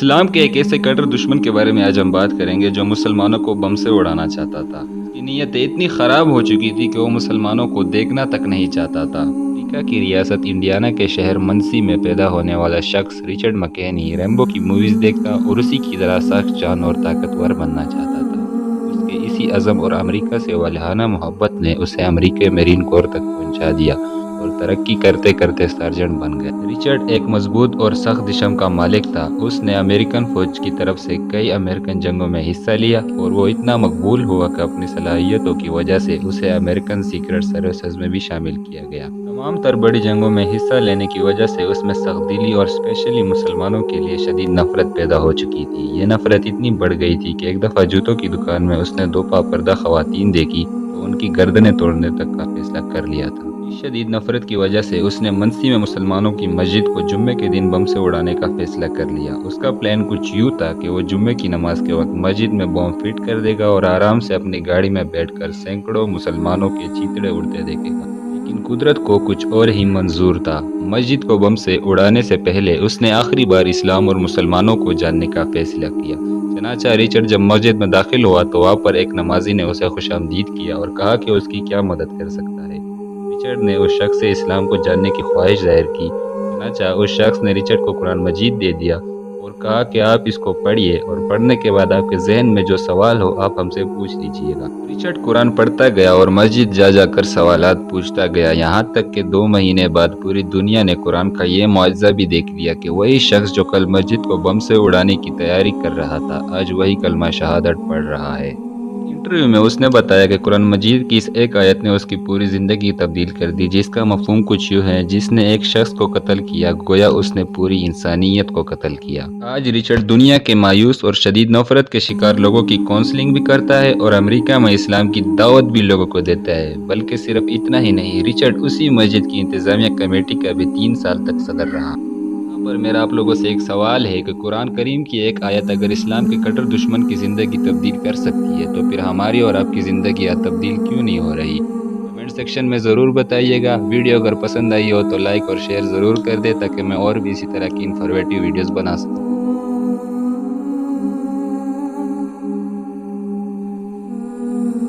اسلام کے ایک ایسے کٹر دشمن کے بارے میں آج ہم بات کریں گے جو مسلمانوں کو بم سے اڑانا چاہتا تھا۔ اس کی نیتیں اتنی خراب ہو چکی تھی کہ وہ مسلمانوں کو دیکھنا تک نہیں چاہتا تھا۔ امریکہ کی ریاست انڈیانا کے شہر منسی میں پیدا ہونے والا شخص رچرڈ مکینی ریمبو کی موویز دیکھتا اور اسی کی طرح سخت جان اور طاقتور بننا چاہتا تھا۔ اس کے اسی عزم اور امریکہ سے والہانہ محبت نے اسے امریکی میرین کور تک پہنچا دیا اور ترقی کرتے کرتے سرجنٹ بن گئے۔ رچرڈ ایک مضبوط اور سخت جسم کا مالک تھا۔ اس نے امریکن فوج کی طرف سے کئی امریکن جنگوں میں حصہ لیا اور وہ اتنا مقبول ہوا کہ اپنی صلاحیتوں کی وجہ سے اسے امریکن سیکرٹ سروسز میں بھی شامل کیا گیا۔ تمام تر بڑی جنگوں میں حصہ لینے کی وجہ سے اس میں سخت دلی اور اسپیشلی مسلمانوں کے لیے شدید نفرت پیدا ہو چکی تھی۔ یہ نفرت اتنی بڑھ گئی تھی کہ ایک دفعہ جوتوں کی دکان میں اس نے دو پاپردہ خواتین دیکھی تو ان کی گردنیں توڑنے تک کا فیصلہ کر لیا تھا۔ اس شدید نفرت کی وجہ سے اس نے منسی میں مسلمانوں کی مسجد کو جمعے کے دن بم سے اڑانے کا فیصلہ کر لیا۔ اس کا پلان کچھ یوں تھا کہ وہ جمعے کی نماز کے وقت مسجد میں بم فٹ کر دے گا اور آرام سے اپنی گاڑی میں بیٹھ کر سینکڑوں مسلمانوں کے چیتڑے اڑتے دیکھے گا۔ لیکن قدرت کو کچھ اور ہی منظور تھا۔ مسجد کو بم سے اڑانے سے پہلے اس نے آخری بار اسلام اور مسلمانوں کو جاننے کا فیصلہ کیا۔ چنانچہ رچرڈ جب مسجد میں داخل ہوا تو وہاں پر ایک نمازی نے اسے خوش آمدید کیا اور کہا کہ اس کی کیا مدد کر سکتا ہے۔ رچرڈ نے اس شخص سے اسلام کو جاننے کی خواہش ظاہر کی۔ چنانچہ اس شخص نے رچرڈ کو قرآن مجید دے دیا اور کہا کہ آپ اس کو پڑھیے اور پڑھنے کے بعد آپ کے ذہن میں جو سوال ہو آپ ہم سے پوچھ لیجئے گا۔ رچرڈ قرآن پڑھتا گیا اور مسجد جا جا کر سوالات پوچھتا گیا، یہاں تک کہ 2 مہینے بعد پوری دنیا نے قرآن کا یہ معجزہ بھی دیکھ لیا کہ وہی شخص جو کل مسجد کو بم سے اڑانے کی تیاری کر رہا تھا آج وہی کلمہ شہادت پڑھ رہا ہے۔ انٹرویو میں اس نے بتایا کہ قرآن مجید کی اس ایک آیت نے اس کی پوری زندگی تبدیل کر دی، جس کا مفہوم کچھ یوں ہے، جس نے ایک شخص کو قتل کیا گویا اس نے پوری انسانیت کو قتل کیا۔ آج رچرڈ دنیا کے مایوس اور شدید نفرت کے شکار لوگوں کی کونسلنگ بھی کرتا ہے اور امریکہ میں اسلام کی دعوت بھی لوگوں کو دیتا ہے۔ بلکہ صرف اتنا ہی نہیں، رچرڈ اسی مسجد کی انتظامیہ کمیٹی کا بھی 3 سال تک صدر رہا۔ پر میرا آپ لوگوں سے ایک سوال ہے کہ قرآن کریم کی ایک آیت اگر اسلام کے کٹر دشمن کی زندگی تبدیل کر سکتی ہے تو پھر ہماری اور آپ کی زندگیاں تبدیل کیوں نہیں ہو رہی؟ کمنٹ سیکشن میں ضرور بتائیے گا۔ ویڈیو اگر پسند آئی ہو تو لائک اور شیئر ضرور کر دے تاکہ میں اور بھی اسی طرح کی انفارمیٹیو ویڈیوز بنا سکوں۔